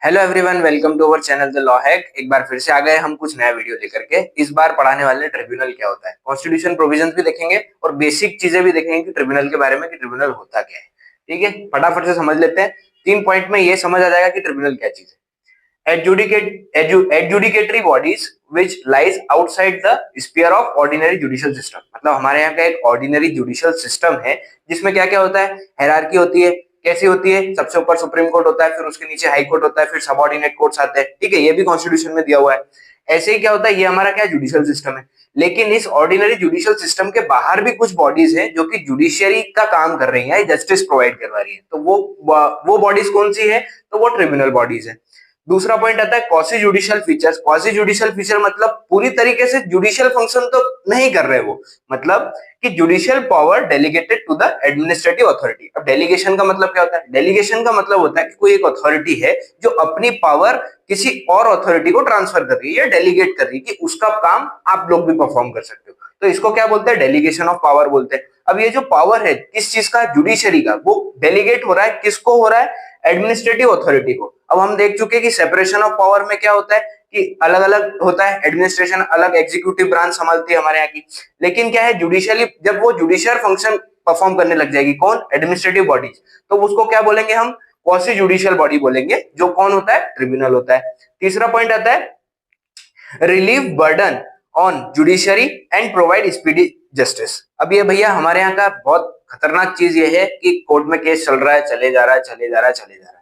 Hello everyone, welcome to our channel the law hack. एक बार फिर से आ गए हम कुछ नया वीडियो लेकर के। इस बार पढ़ाने वाले ट्रिब्यूनल क्या होता है, कॉन्स्टिट्यूशन प्रोविजंस भी देखेंगे और बेसिक चीजें भी देखेंगे कि ट्रिब्यूनल के बारे में, कि ट्रिब्यूनल होता क्या है। ठीक है, फटाफट से समझ लेते हैं। 3 पॉइंट में ये समझ आ जाएगा कि ट्रिब्यूनल क्या चीज है। Adjudicatory bodies which lies outside the sphere of ordinary judicial system. मतलब हमारे यहाँ का एक ऑर्डिनरी जुडिशियल सिस्टम है जिसमें क्या क्या होता है, हायरार्की होती है। कैसी होती है? सबसे ऊपर सुप्रीम कोर्ट होता है, फिर उसके नीचे हाई कोर्ट होता है, फिर सबऑर्डिनेट कोर्ट्स आते हैं। ठीक है, ये भी कॉन्स्टिट्यूशन में दिया हुआ है। ऐसे ही क्या होता है, ये हमारा क्या जुडिशियल सिस्टम है। लेकिन इस ऑर्डिनरी जुडिशियल सिस्टम के बाहर भी कुछ बॉडीज हैं जो कि जुडिशियरी का काम कर रही है, जस्टिस प्रोवाइड करवा रही है। तो वो बॉडीज कौन सी है? तो वो ट्रिब्यूनल बॉडीज है। दूसरा पॉइंट आता है quasi judicial features. Quasi judicial feature मतलब पूरी तरीके से जुडिशियल फंक्शन तो नहीं कर रहे वो, मतलब कि judicial power delegated to the administrative authority. अब डेलीगेशन का मतलब क्या होता है? डेलीगेशन का मतलब होता है कि कोई एक अथॉरिटी है जो अपनी पावर किसी और अथॉरिटी को ट्रांसफर कर रही है, डेलीगेट कर रही है कि उसका काम आप लोग भी परफॉर्म कर सकते हो। तो इसको क्या बोलते हैं? डेलीगेशन ऑफ पावर बोलते हैं। अब ये जो पावर है किस चीज का? जुडिशरी का। वो डेलीगेट हो रहा है, किसको हो रहा है? एडमिनिस्ट्रेटिव अथॉरिटी को। अब हम देख चुके कि सेपरेशन ऑफ पावर में क्या होता है कि अलग अलग होता है, एडमिनिस्ट्रेशन अलग, एग्जीक्यूटिव ब्रांच संभालती है हमारे यहाँ की। लेकिन क्या है, जुडिशियली जब वो जुडिशियल फंक्शन परफॉर्म करने लग जाएगी, कौन? एडमिनिस्ट्रेटिव बॉडीज, तो उसको क्या बोलेंगे हम? क्वासी जुडिशियल बॉडी बोलेंगे, जो कौन होता है? ट्रिब्यूनल होता है। तीसरा पॉइंट आता है relieve burden on judiciary and provide speedy justice. अब ये भैया हमारे यहाँ का बहुत खतरनाक चीज ये है कि कोर्ट में केस चल रहा है, चले जा रहा है, चले जा रहा है, चले जा रहा है।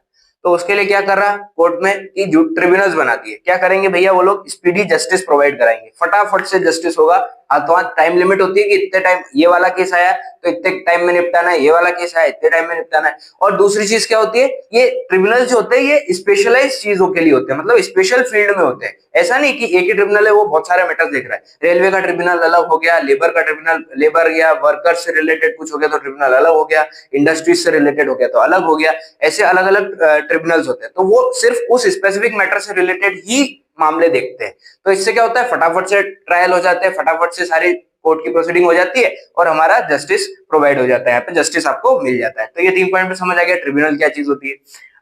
तो उसके लिए क्या कर रहा कोर्ट में कि ट्रिब्यूनल्स बना दिए। क्या करेंगे भैया वो लोग? स्पीडी जस्टिस प्रोवाइड कराएंगे, फटाफट से जस्टिस होगा। हाथों हाथ टाइम लिमिट होती है कि इतने टाइम ये वाला केस आया तो इतने टाइम में निपटाना है, ये वाला केस आया इतने टाइम में निपटाना है। और दूसरी चीज क्या होती है, ये ट्रिब्यूनल जो होते हैं ये स्पेशलाइज चीजों के लिए होते हैं, मतलब स्पेशल फील्ड में होते हैं। ऐसा नहीं कि एक ही ट्रिब्यूनल है वो बहुत सारे मैटर्स देख रहा है। रेलवे का ट्रिब्यूनल अलग हो गया, लेबर का ट्रिब्यूनल, लेबर या वर्कर से रिलेटेड कुछ हो गया तो ट्रिब्यूनल अलग हो गया, इंडस्ट्रीज से रिलेटेड हो गया तो अलग हो गया। ऐसे अलग अलग ट्रिब्यूनल्स होते हैं, तो वो सिर्फ उस स्पेसिफिक मैटर से रिलेटेड ही मामले देखते हैं। तो इससे क्या होता है, फटाफट से ट्रायल हो जाते हैं, फटाफट से सारी कोर्ट की प्रोसीडिंग हो जाती है और हमारा जस्टिस प्रोवाइड हो जाता है, यहाँ पे जस्टिस आपको मिल जाता है। तो ये 3 पॉइंट में समझ आ गया ट्रिब्यूनल क्या चीज होती है।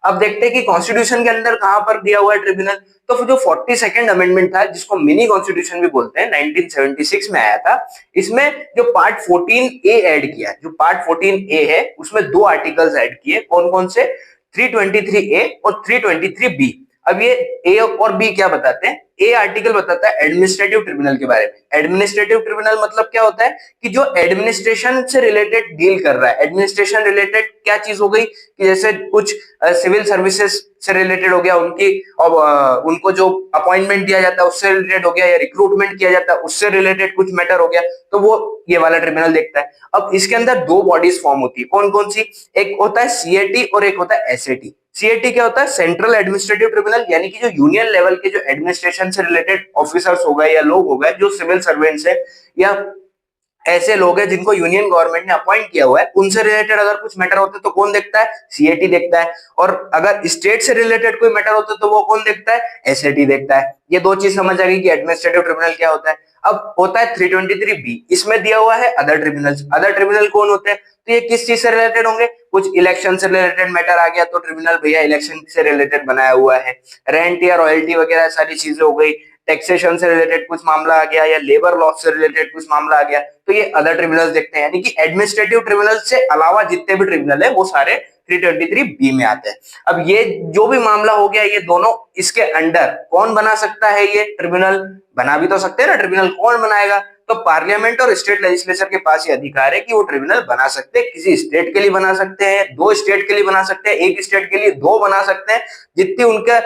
अब देखते हैं कि कॉन्स्टिट्यूशन के अंदर कहां पर दिया हुआ है ट्रिब्यूनल। तो फिर जो 42nd अमेंडमेंट था, जिसको मिनी कॉन्स्टिट्यूशन भी बोलते हैं, 1976 में आया था। इसमें जो पार्ट 14A ऐड किया, जो पार्ट 14A है उसमें 2 आर्टिकल्स ऐड किए। कौन कौन से? 323A और 323B। अब ये ए और बी क्या बताते हैं? ए आर्टिकल बताता है एडमिनिस्ट्रेटिव ट्रिब्यूनल के बारे में। एडमिनिस्ट्रेटिव ट्रिब्यूनल मतलब क्या होता है कि जो एडमिनिस्ट्रेशन से रिलेटेड डील कर रहा है। एडमिनिस्ट्रेशन रिलेटेड क्या चीज हो गई कि जैसे कुछ सिविल सर्विसेज से रिलेटेड हो गया, उनकी उनको जो अपॉइंटमेंट दिया जाता है उससे रिलेटेड हो गया, या रिक्रूटमेंट किया जाता है उससे रिलेटेड कुछ मैटर हो गया, तो वो ये वाला ट्रिब्यूनल देखता है। अब इसके अंदर 2 बॉडीज फॉर्म होती है। कौन कौन सी? एक होता है सीएटी और एक होता है एसएटी। सीएटी क्या होता है? सेंट्रल एडमिनिस्ट्रेटिव ट्रिब्यूनल, यानी कि जो यूनियन लेवल के जो एडमिनिस्ट्रेशन से रिलेटेड ऑफिसर्स हो गए या लोग हो गए, जो सिविल सर्वेंट्स है या ऐसे लोग हैं जिनको यूनियन गवर्नमेंट ने अपॉइंट किया हुआ है, उनसे रिलेटेड अगर कुछ मैटर होते तो कौन देखता है? सीएटी देखता है। और अगर स्टेट से रिलेटेड कोई मैटर होता तो वो कौन देखता है? एसएटी देखता है। ये 2 चीज समझ आ गई कि एडमिनिस्ट्रेटिव ट्रिब्यूनल क्या होता है। अब होता है 323B, इसमें दिया हुआ है अदर ट्रिब्यूनल्स। अदर ट्रिब्यूनल कौन होते हैं? तो ये किस चीज से रिलेटेड होंगे? कुछ इलेक्शन से रिलेटेड मैटर आ गया तो ट्रिब्यूनल भैया इलेक्शन से रिलेटेड बनाया हुआ है। रेंट या रॉयल्टी वगैरह सारी चीजें हो गई। टैक्सेशन से रिलेटेड कुछ मामला आ गया या लेबर लॉ से रिलेटेड कुछ मामला आ गया, तो ये अदर ट्रिब्यूनल्स देखते हैं। यानी कि एडमिनिस्ट्रेटिव ट्रिब्यूनल से अलावा जितने भी ट्रिब्यूनल है वो सारे 323B में आते हैं। अब ये जो भी मामला हो गया, ये दोनों इसके अंडर कौन बना सकता है? ये ट्रिब्यूनल बना भी तो सकते हैं ना। ट्रिब्यूनल कौन बनाएगा? तो पार्लियामेंट और स्टेट लेजिस्लेचर के पास ये अधिकार है कि वो ट्रिब्यूनल बना सकते हैं। किसी स्टेट के लिए बना सकते हैं, 2 स्टेट के लिए बना सकते हैं, एक स्टेट के लिए 2 बना सकते हैं। जितनी उनका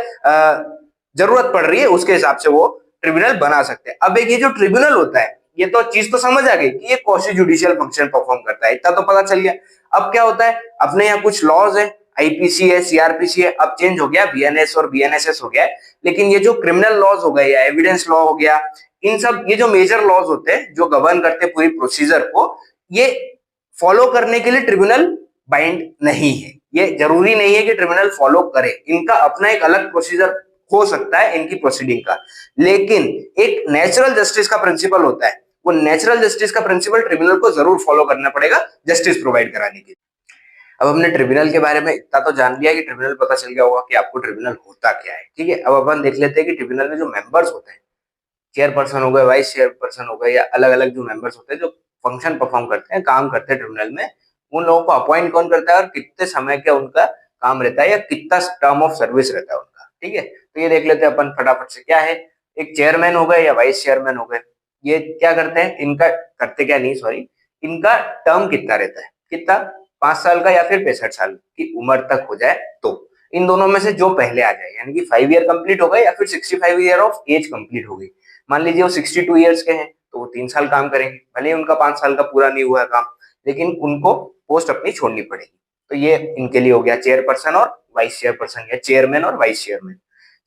जरूरत पड़ रही है उसके हिसाब से वो ट्रिब्यूनल बना सकते हैं। अब एक ये जो ट्रिब्यूनल होता है, ये तो चीज तो समझ आ गई कि ये क्वासी जुडिशियल फंक्शन परफॉर्म करता है, इतना तो पता चल गया। अब क्या होता है, अपने यहाँ कुछ लॉज है, आईपीसी है, सीआरपीसी है, अब चेंज हो गया बीएनएस और बीएनएसएस हो गया है। लेकिन ये जो क्रिमिनल लॉज हो गए या एविडेंस लॉ हो गया, इन सब ये जो मेजर लॉज होते हैं जो गवर्न करते हैं पूरी प्रोसीजर को, ये फॉलो करने के लिए ट्रिब्यूनल बाइंड नहीं है। ये जरूरी नहीं है कि ट्रिब्यूनल फॉलो करे, इनका अपना एक अलग प्रोसीजर हो सकता है इनकी प्रोसीडिंग का। लेकिन एक नेचुरल जस्टिस का प्रिंसिपल होता है, वो नेचुरल जस्टिस का प्रिंसिपल ट्रिब्यूनल को जरूर फॉलो करना पड़ेगा जस्टिस प्रोवाइड कराने के लिए। अब हमने ट्रिब्यूनल के बारे में इतना तो जान लिया कि ट्रिब्यूनल पता चल गया होगा कि आपको ट्रिब्यूनल होता क्या है, ठीक है। अब अपन देख लेते हैं कि ट्रिब्यूनल में जो मेंबर्स होते हैं, चेयरपर्सन हो गए, वाइस चेयरपर्सन हो गए, या अलग अलग जो मेंबर्स होते हैं जो फंक्शन परफॉर्म करते हैं, काम करते हैं ट्रिब्यूनल में, उन लोगों को अपॉइंट कौन करता है और कितने समय का उनका काम रहता है या कितना टर्म ऑफ सर्विस रहता है उनका, ठीक है। तो ये देख लेते हैं अपन फटाफट से। क्या है, एक चेयरमैन हो गए या वाइस चेयरमैन हो गए, ये क्या करते हैं, इनका करते क्या नहीं सॉरी, इनका टर्म कितना रहता है, कितना, 5 साल का या फिर 65 साल की उम्र तक हो जाए तो। इन दोनों में से जो पहले आ जाए, यानी कि 5 ईयर कंप्लीट हो गए या फिर 65 ईयर ऑफ एज कंप्लीट हो गई। मान लीजिए वो 62 ईयर्स के हैं तो वो 3 साल काम करेंगे, भले ही उनका 5 साल का पूरा नहीं हुआ है काम, लेकिन उनको पोस्ट अपनी छोड़नी पड़ेगी। तो ये इनके लिए हो गया चेयरपर्सन और वाइस चेयरपर्सन, या चेयरमैन और वाइस चेयरमैन।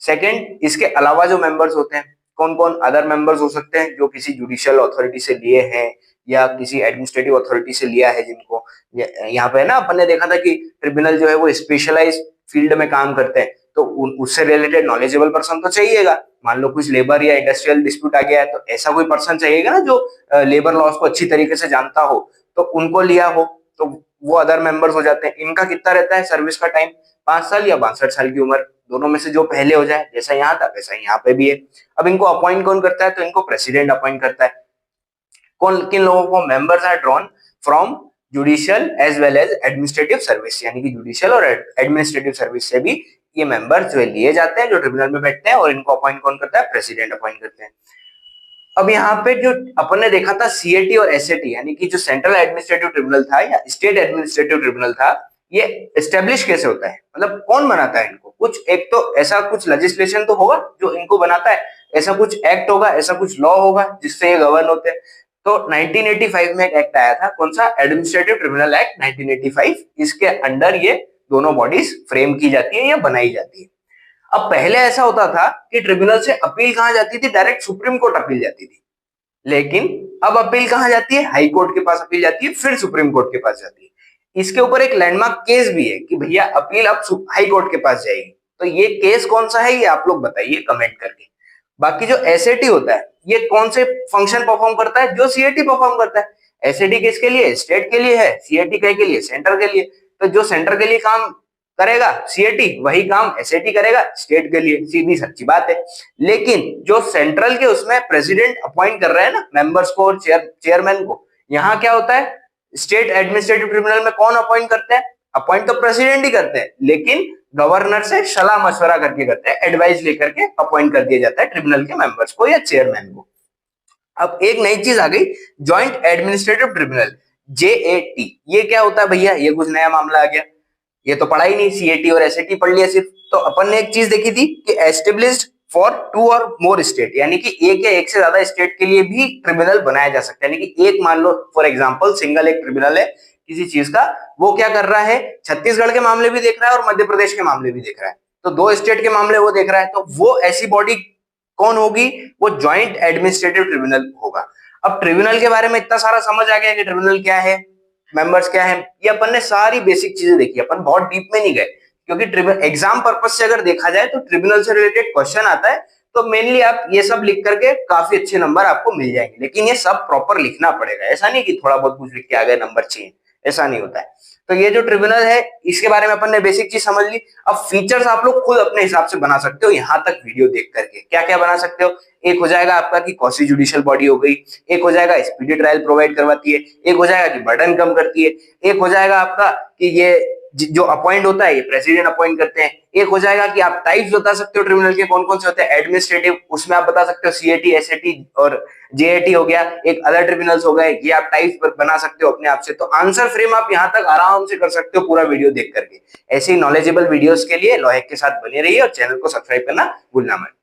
सेकंड, इसके अलावा जो मेंबर्स होते हैं, कौन कौन अदर मेंबर्स हो सकते हैं, जो किसी जुडिशियल अथॉरिटी से लिए हैं या किसी एडमिनिस्ट्रेटिव अथॉरिटी से लिया है जिनको, यहाँ पे ना अपन ने देखा था कि ट्रिब्यूनल जो है वो स्पेशलाइज फील्ड में काम करते हैं, तो उससे रिलेटेड नॉलेजेबल पर्सन तो चाहिएगा। मान लो कुछ लेबर या इंडस्ट्रियल डिस्प्यूट आ गया है तो ऐसा कोई पर्सन चाहिएगा ना जो लेबर लॉस को अच्छी तरीके से जानता हो, तो उनको लिया हो तो वो अदर मेंबर्स हो जाते हैं। इनका कितना रहता है सर्विस का टाइम, 5 साल या 62 साल की उम्र, दोनों में से जो पहले हो जाए, जैसा यहाँ था वैसा यहाँ पे भी है। अब इनको अपॉइंट कौन करता है, तो इनको प्रेसिडेंट अपॉइंट करता है। कौन किन लोगों को, members are drawn from judicial as well as administrative service, यानी कि जुडिशियल और एडमिनिस्ट्रेटिव सर्विस से भी ये मेंबर्स जो है लिए जाते हैं, जो ट्रिब्यूनल में बैठते हैं, और इनको अपॉइंट कौन करता है, प्रेसिडेंट अपॉइंट करते हैं। अब यहाँ पे जो अपन ने देखा था सीएटी और एसएटी, यानी कि जो सेंट्रल एडमिनिस्ट्रेटिव ट्रिब्यूनल था या स्टेट एडमिनिस्ट्रेटिव ट्रिब्यूनल था, ये एस्टेब्लिश कैसे होता है, मतलब कौन बनाता है इनको, कुछ एक तो ऐसा कुछ लेजिस्लेशन तो होगा जो इनको बनाता है, ऐसा कुछ एक्ट होगा, ऐसा कुछ लॉ होगा जिससे ये गवर्न होते हैं। तो 1985 में एक एक्ट आया था, कौन सा, एडमिनिस्ट्रेटिव ट्रिब्यूनल एक्ट 1985। इसके अंडर ये दोनों बॉडीज फ्रेम की जाती है या बनाई जाती है। अब पहले ऐसा होता था कि ट्रिब्यूनल से अपील कहां जाती थी, डायरेक्ट सुप्रीम कोर्ट अपील जाती थी, लेकिन अब अपील कहां जाती है, हाई कोर्ट के पास अपील जाती है, फिर सुप्रीम कोर्ट के पास जाती है। इसके ऊपर एक लैंडमार्क केस भी है कि भैया अपील अब हाई कोर्ट के पास जाएगी। तो ये केस कौन सा है, ये आप लोग बताइए कमेंट करके। बाकी जो एसएटी होता है, ये कौन से फंक्शन परफॉर्म करता है, जो सीएटी परफॉर्म करता है। एसएटी किसके लिए, स्टेट के लिए है, सीएटी के लिए, सेंटर के लिए। तो जो सेंटर के लिए काम करेगा सीएटी, वही काम एसएटी करेगा स्टेट के लिए, सीधी सच्ची बात है। लेकिन जो सेंट्रल के उसमें प्रेसिडेंट अपॉइंट कर रहे हैं ना मेंबर्स को और चेयरमैन को, यहाँ क्या होता है, स्टेट एडमिनिस्ट्रेटिव ट्रिब्यूनल में कौन अपॉइंट करते हैं, अपॉइंट तो प्रेसिडेंट ही करते हैं, लेकिन गवर्नर से सलाह मशवरा करके करते हैं, एडवाइस लेकर के अपॉइंट कर दिया जाता है ट्रिब्यूनल के मेंबर्स को या चेयरमैन को। अब एक नई चीज आ गई, ज्वाइंट एडमिनिस्ट्रेटिव ट्रिब्यूनल, जेएटी। ये क्या होता है भैया, ये कुछ नया मामला आ गया, ये तो पढ़ा ही नहीं, सीएटी और एसएटी पढ़ लिया सिर्फ। तो अपन ने एक चीज देखी थी कि एस्टेब्लिश्ड फॉर 2 और मोर स्टेट, यानी कि एक या एक से ज्यादा स्टेट के लिए भी ट्रिब्यूनल बनाया जा सकता है। यानी कि एक, मान लो फॉर एग्जांपल सिंगल एक ट्रिब्यूनल है किसी चीज का, वो क्या कर रहा है, छत्तीसगढ़ के मामले भी देख रहा है और मध्य प्रदेश के मामले भी देख रहा है, तो 2 स्टेट के मामले वो देख रहा है, तो वो ऐसी बॉडी कौन होगी, वो ज्वाइंट एडमिनिस्ट्रेटिव ट्रिब्यूनल होगा। अब ट्रिब्यूनल के बारे में इतना सारा समझ आ गया कि ट्रिब्यूनल क्या है, मेंबर्स क्या है, ये अपन ने सारी बेसिक चीजें देखी, अपन बहुत डीप में नहीं गए, क्योंकि ट्रिब्यूनल एग्जाम पर्पस से अगर देखा जाए तो ट्रिब्यूनल से रिलेटेड क्वेश्चन आता है, तो मेनली आप ये सब लिख करके काफी अच्छे नंबर आपको मिल जाएंगे। लेकिन ये सब प्रॉपर लिखना पड़ेगा, ऐसा नहीं कि थोड़ा बहुत कुछ लिख के आ गए नंबर चाहिए, ऐसा नहीं होता है। तो ये जो ट्रिब्यूनल है इसके बारे में अपन ने बेसिक चीज समझ ली। अब फीचर्स आप लोग खुद अपने हिसाब से बना सकते हो, यहाँ तक वीडियो देख करके क्या क्या बना सकते हो। एक हो जाएगा आपका कि क्वासी जुडिशियल बॉडी हो गई, एक हो जाएगा स्पीडी ट्रायल प्रोवाइड करवाती है, एक हो जाएगा कि बर्डन कम करती है, एक हो जाएगा आपका कि ये जो अपॉइंट होता है ये प्रेसिडेंट अपॉइंट करते हैं, एक हो जाएगा कि आप टाइप्स बता सकते हो ट्रिब्यूनल के कौन कौन से होते हैं एडमिनिस्ट्रेटिव, उसमें आप बता सकते हो सीएटी, एसएटी और जेएटी हो गया, एक अदर ट्रिब्यूनल्स हो गए, ये आप टाइप्स बना सकते हो अपने आप से। तो आंसर फ्रेम आप यहाँ तक आराम से कर सकते हो पूरा वीडियो देख करके। ऐसे ही नॉलेजेबल वीडियोस के लिए लॉ हैक के साथ बने रहिए और चैनल को सब्सक्राइब करना भूलना मत।